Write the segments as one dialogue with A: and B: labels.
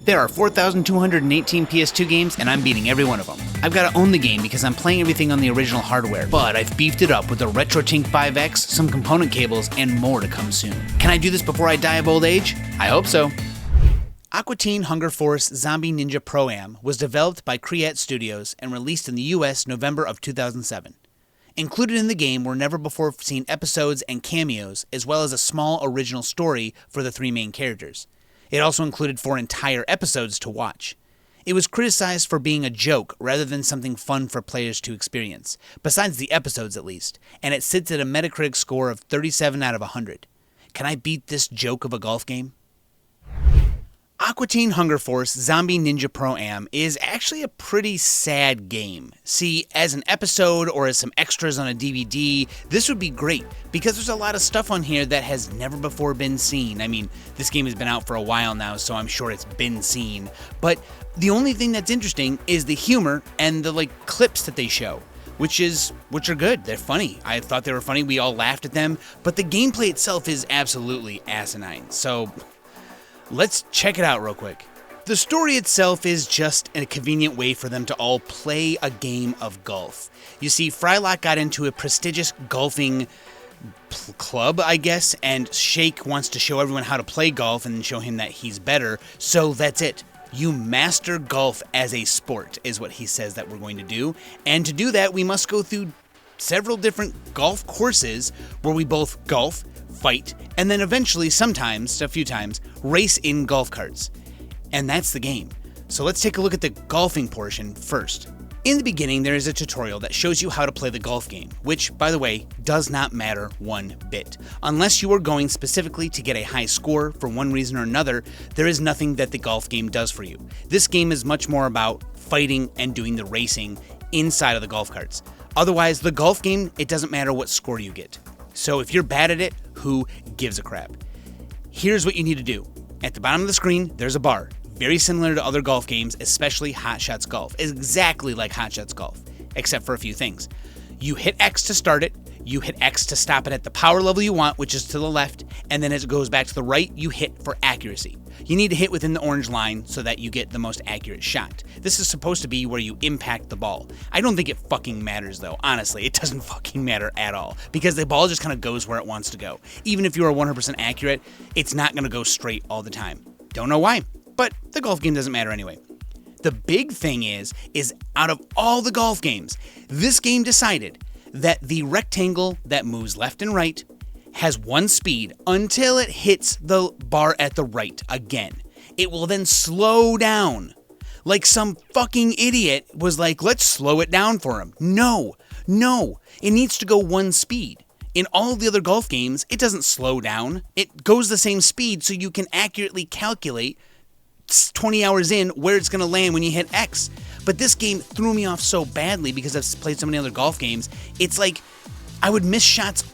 A: There are 4,218 PS2 games, and I'm beating every one of them. I've got to own the game because I'm playing everything on the original hardware, but I've beefed it up with a RetroTink 5X, some component cables, and more to come soon. Can I do this before I die of old age? I hope so. Aqua Teen Hunger Force Zombie Ninja Pro-Am was developed by Create Studios and released in the US November of 2007. Included in the game were never-before-seen episodes and cameos, as well as a small original story for the three main characters. It also included 4 entire episodes to watch. It was criticized for being a joke rather than something fun for players to experience, besides the episodes at least, and it sits at a Metacritic score of 37 out of 100. Can I beat this joke of a golf game? Aqua Teen Hunger Force Zombie Ninja Pro-Am is actually a pretty sad game. See, as an episode or as some extras on a DVD, this would be great, because there's a lot of stuff on here that has never before been seen. I mean, this game has been out for a while now, so I'm sure it's been seen. But the only thing that's interesting is the humor and the, clips that they show, which are good. They're funny. I thought they were funny. We all laughed at them. But the gameplay itself is absolutely asinine. So let's check it out real quick. The story itself is just a convenient way for them to all play a game of golf. You see, Frylock got into a prestigious golfing club, I guess, and Shake wants to show everyone how to play golf and show him that he's better, so that's it. You master golf as a sport, is what he says that we're going to do, and to do that, we must go through several different golf courses where we both golf, fight, and then eventually, sometimes, a few times, race in golf carts. And that's the game. So let's take a look at the golfing portion first. In the beginning, there is a tutorial that shows you how to play the golf game, which, by the way, does not matter one bit. Unless you are going specifically to get a high score for one reason or another, there is nothing that the golf game does for you. This game is much more about fighting and doing the racing inside of the golf carts. Otherwise, the golf game, it doesn't matter what score you get. So if you're bad at it, who gives a crap? Here's what you need to do. At the bottom of the screen, there's a bar. Very similar to other golf games, especially Hot Shots Golf. Exactly like Hot Shots Golf, except for a few things. You hit X to start it, you hit X to stop it at the power level you want, which is to the left, and then as it goes back to the right, you hit for accuracy. You need to hit within the orange line so that you get the most accurate shot. This is supposed to be where you impact the ball. I don't think it fucking matters though, honestly. It doesn't fucking matter at all, because the ball just kind of goes where it wants to go. Even if you are 100% accurate, it's not going to go straight all the time. Don't know why, but the golf game doesn't matter anyway. The big thing is out of all the golf games, this game decided that the rectangle that moves left and right has one speed until it hits the bar at the right again. It will then slow down. Like some fucking idiot was like, let's slow it down for him. No, it needs to go one speed. In all of the other golf games, it doesn't slow down. It goes the same speed so you can accurately calculate 20 hours in where it's going to land when you hit X. But this game threw me off so badly because I've played so many other golf games. It's like I would miss shots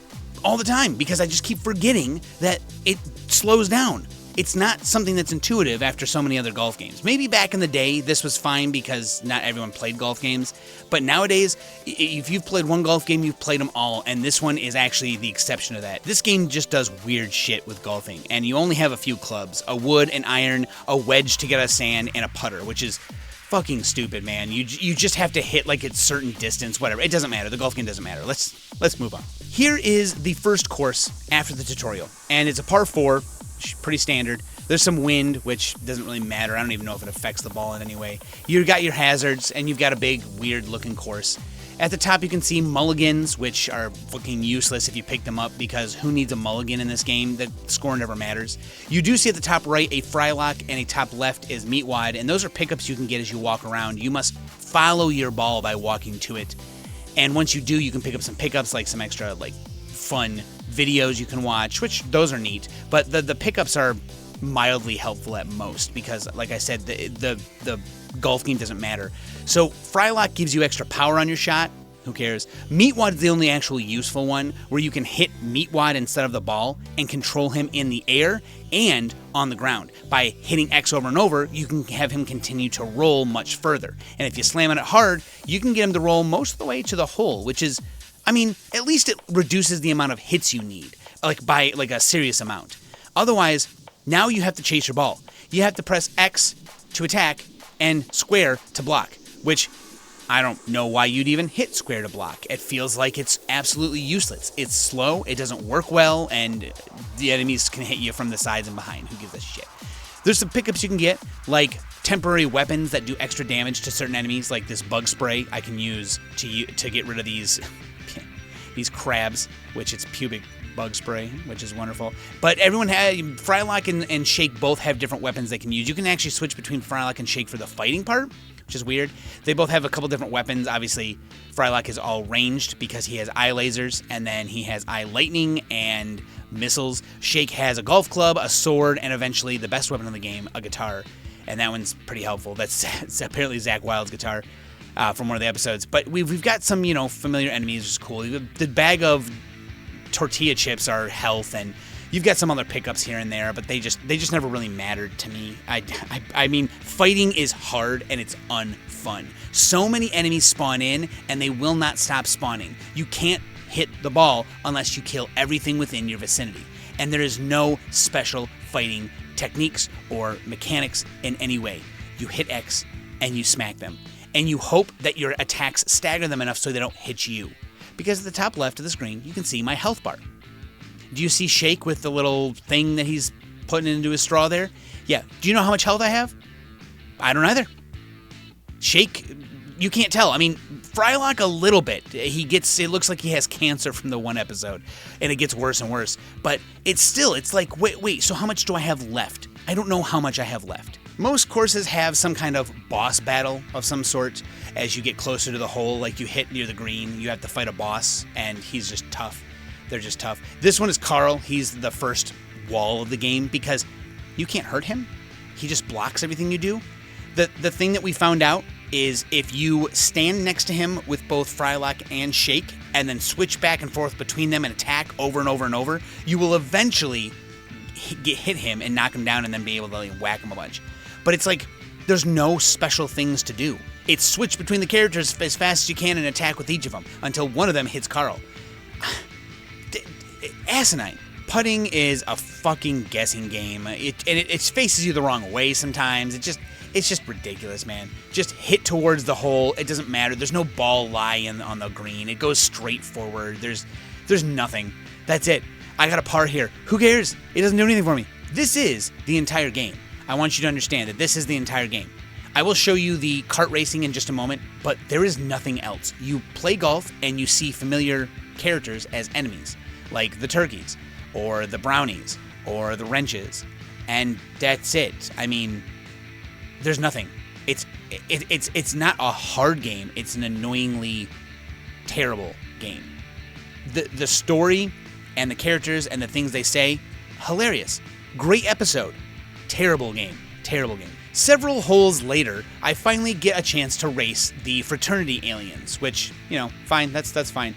A: all the time because I just keep forgetting that it slows down. It's not something that's intuitive after so many other golf games. Maybe back in the day, this was fine because not everyone played golf games. But nowadays, if you've played one golf game, you've played them all. And this one is actually the exception to that. This game just does weird shit with golfing. And you only have a few clubs. A wood, an iron, a wedge to get out of sand, and a putter, which is fucking stupid, man. You just have to hit like a certain distance, whatever. It doesn't matter. The golf game doesn't matter. Let's move on. Here is the first course after the tutorial. And it's a par 4. Pretty standard. There's some wind, which doesn't really matter. I don't even know if it affects the ball in any way. You've got your hazards, and you've got a big, weird-looking course. At the top, you can see mulligans, which are fucking useless if you pick them up, because who needs a mulligan in this game? The score never matters. You do see at the top right a Frylock, and a top left is Meatwad, and those are pickups you can get as you walk around. You must follow your ball by walking to it. And once you do, you can pick up some pickups, like some extra, fun videos you can watch, which those are neat, but the pickups are mildly helpful at most because, like I said, the golf game doesn't matter. So Frylock gives you extra power on your shot. Who cares? Meatwad is the only actual useful one where you can hit Meatwad instead of the ball and control him in the air and on the ground. By hitting X over and over, you can have him continue to roll much further. And if you slam on it hard, you can get him to roll most of the way to the hole, which is, at least it reduces the amount of hits you need, by a serious amount. Otherwise, now you have to chase your ball. You have to press X to attack and square to block, which I don't know why you'd even hit square to block. It feels like it's absolutely useless. It's slow, it doesn't work well, and the enemies can hit you from the sides and behind. Who gives a shit? There's some pickups you can get, like temporary weapons that do extra damage to certain enemies, like this bug spray I can use to get rid of these crabs, which it's pubic bug spray, which is wonderful. But everyone has, Frylock and Shake both have different weapons they can use. You can actually switch between Frylock and Shake for the fighting part, which is weird. They both have a couple different weapons. Obviously, Frylock is all ranged because he has eye lasers, and then he has eye lightning and missiles. Shake has a golf club, a sword, and eventually the best weapon in the game, a guitar. And that one's pretty helpful. That's apparently Zakk Wylde's guitar from one of the episodes. But we've got some, familiar enemies, which is cool. The bag of tortilla chips are health, and you've got some other pickups here and there, but they just never really mattered to me. I mean, fighting is hard and it's unfun. So many enemies spawn in, and they will not stop spawning. You can't hit the ball unless you kill everything within your vicinity. And there is no special fighting techniques or mechanics in any way. You hit X and you smack them. And you hope that your attacks stagger them enough so they don't hit you. Because at the top left of the screen, you can see my health bar. Do you see Shake with the little thing that he's putting into his straw there? Yeah. Do you know how much health I have? I don't either. Shake, you can't tell. I mean, Frylock a little bit. It looks like he has cancer from the one episode, and it gets worse and worse. But it's like, wait, so how much do I have left? I don't know how much I have left. Most courses have some kind of boss battle of some sort. As you get closer to the hole, like you hit near the green, you have to fight a boss, and he's just tough. They're just tough. This one is Carl. He's the first wall of the game because you can't hurt him. He just blocks everything you do. The thing that we found out is if you stand next to him with both Frylock and Shake and then switch back and forth between them and attack over and over and over, you will eventually hit him and knock him down and then be able to whack him a bunch. But it's like there's no special things to do. It's switch between the characters as fast as you can and attack with each of them until one of them hits Carl. Asinine. Putting is a fucking guessing game. It faces you the wrong way sometimes. It's just ridiculous, man. Just hit towards the hole. It doesn't matter. There's no ball lying on the green. It goes straight forward. There's nothing. That's it. I got a par here. Who cares? It doesn't do anything for me. This is the entire game. I want you to understand that this is the entire game. I will show you the kart racing in just a moment, but there is nothing else. You play golf and you see familiar characters as enemies, like the turkeys, or the brownies, or the wrenches, and that's it. I mean, there's nothing. It's not a hard game. It's an annoyingly terrible game. The story and the characters and the things they say, hilarious. Great episode. Terrible game. Terrible game. Several holes later, I finally get a chance to race the fraternity aliens, which, fine, that's fine.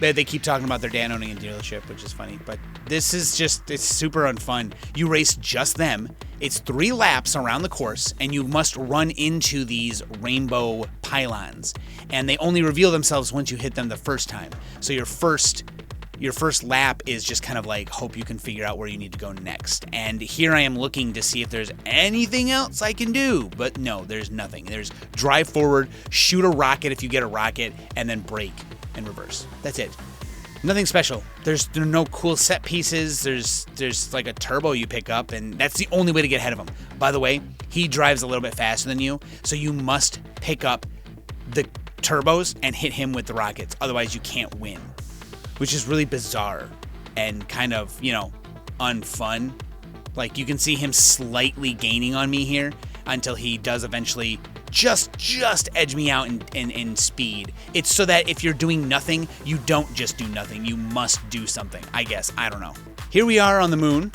A: They keep talking about their dad owning a dealership, which is funny, but this is it's super unfun. You race just them. It's 3 laps around the course, and you must run into these rainbow pylons, and they only reveal themselves once you hit them the first time. So your first lap is just kind of like hope you can figure out where you need to go next. And here I am looking to see if there's anything else I can do, but no, there's nothing. There's drive forward, shoot a rocket if you get a rocket, and then brake and reverse. That's it. Nothing special. There are no cool set pieces. There's like a turbo you pick up, and that's the only way to get ahead of him. By the way, he drives a little bit faster than you, so you must pick up the turbos and hit him with the rockets. Otherwise, you can't win. Which is really bizarre and kind of, unfun. Like, you can see him slightly gaining on me here until he does eventually just edge me out in speed. It's so that if you're doing nothing, you don't just do nothing. You must do something, I guess. I don't know. Here we are on the moon.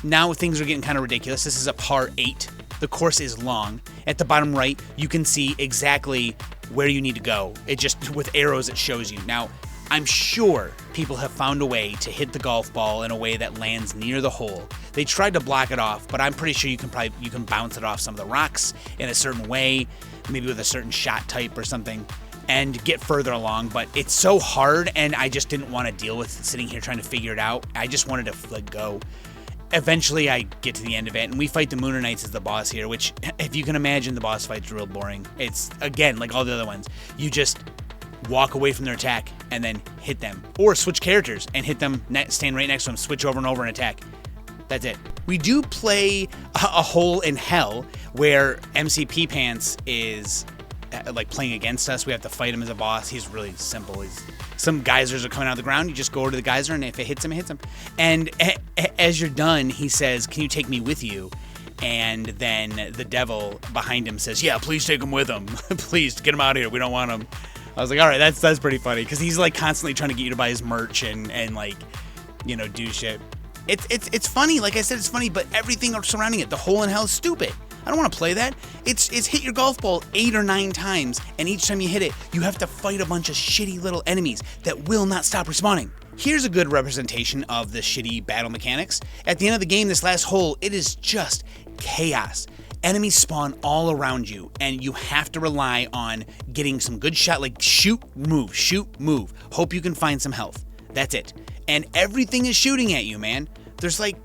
A: Now things are getting kind of ridiculous. This is a par 8. The course is long. At the bottom right, you can see exactly where you need to go. It just, with arrows, it shows you. Now, I'm sure people have found a way to hit the golf ball in a way that lands near the hole. They tried to block it off, but I'm pretty sure you can bounce it off some of the rocks in a certain way, maybe with a certain shot type or something, and get further along. But it's so hard, and I just didn't want to deal with sitting here trying to figure it out. I just wanted to go. eventually I get to the end of it, and we fight the Mooner Knights as the boss here, which, if you can imagine, the boss fight's real boring. It's, again, like all the other ones. You just walk away from their attack and then hit them. Or switch characters and hit them, stand right next to them, switch over and over and attack. That's it. We do play a hole in hell where MCP Pants is like playing against us. We have to fight him as a boss. He's really simple. Some geysers are coming out of the ground. You just go over to the geyser, and if it hits him, it hits him. And as you're done, he says, "Can you take me with you?" And then the devil behind him says, "Yeah, please take him with him. Please get him out of here. We don't want him." I was like, all right, that's pretty funny, because he's like constantly trying to get you to buy his merch and like, you know, do shit. It's funny. Like I said, it's funny, but everything surrounding it, the hole in hell, is stupid. I don't want to play that. It's hit your golf ball 8 or 9 times, and each time you hit it, you have to fight a bunch of shitty little enemies that will not stop respawning. Here's a good representation of the shitty battle mechanics. At the end of the game, this last hole, it is just chaos. Enemies spawn all around you, and you have to rely on getting some good shot, like shoot, move. Hope you can find some health. That's it. And everything is shooting at you, man. There's like,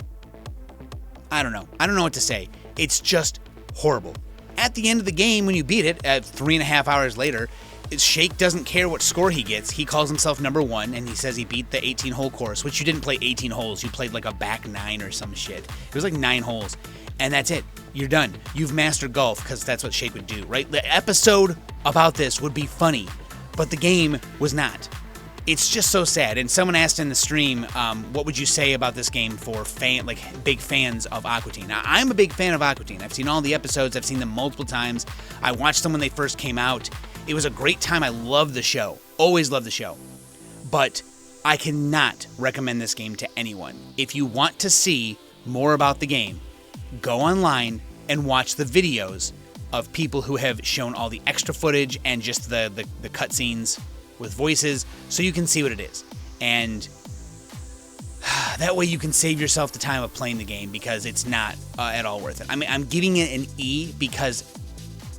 A: I don't know what to say. It's just horrible. At the end of the game, when you beat it, at 3.5 hours later, Shake doesn't care what score he gets. He calls himself number 1, and he says he beat the 18-hole course, which you didn't play 18 holes. You played like a back 9 or some shit. It was like 9 holes. And that's it. You're done. You've mastered golf, because that's what Shake would do, right? The episode about this would be funny, but the game was not. It's just so sad. And someone asked in the stream, what would you say about this game for big fans of Aqua Teen? Now, I'm a big fan of Aqua Teen. I've seen all the episodes. I've seen them multiple times. I watched them when they first came out. It was a great time. I loved the show. Always loved the show. But I cannot recommend this game to anyone. If you want to see more about the game, go online and watch the videos of people who have shown all the extra footage and just the cutscenes with voices, so you can see what it is. And that way you can save yourself the time of playing the game, because it's not at all worth it. I mean, I'm giving it an E because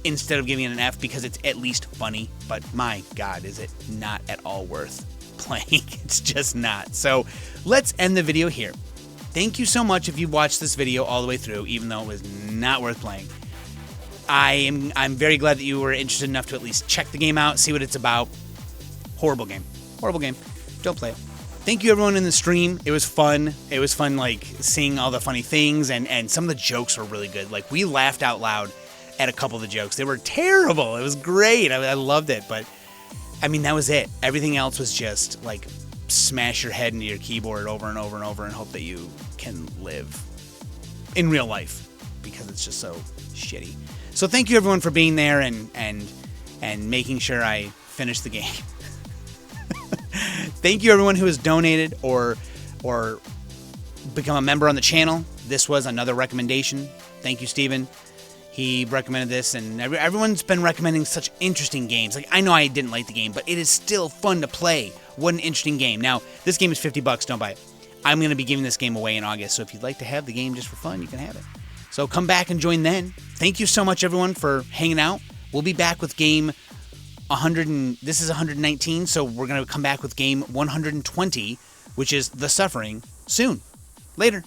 A: instead of giving it an F, because it's at least funny, but my God, is it not at all worth playing. It's just not. So let's end the video here. Thank you so much if you watched this video all the way through, even though it was not worth playing. I'm very glad that you were interested enough to at least check the game out, see what it's about. Horrible game. Horrible game. Don't play it. Thank you everyone in the stream. It was fun. It was fun, like, seeing all the funny things, and some of the jokes were really good. Like, we laughed out loud at a couple of the jokes. They were terrible. It was great. I loved it, but I mean, that was it. Everything else was just like smash your head into your keyboard over and over and over and hope that you can live in real life, because it's just so shitty. So thank you everyone for being there and making sure I finish the game. Thank you everyone who has donated or become a member on the channel. This was another recommendation. Thank you, Steven. He recommended this, and everyone's been recommending such interesting games. Like, I know I didn't like the game, but it is still fun to play. What an interesting game. Now, this game is $50. Don't buy it. I'm going to be giving this game away in August, so if you'd like to have the game just for fun, you can have it. So come back and join then. Thank you so much, everyone, for hanging out. We'll be back with game 100, and this is 119, so we're going to come back with game 120, which is The Suffering, soon. Later.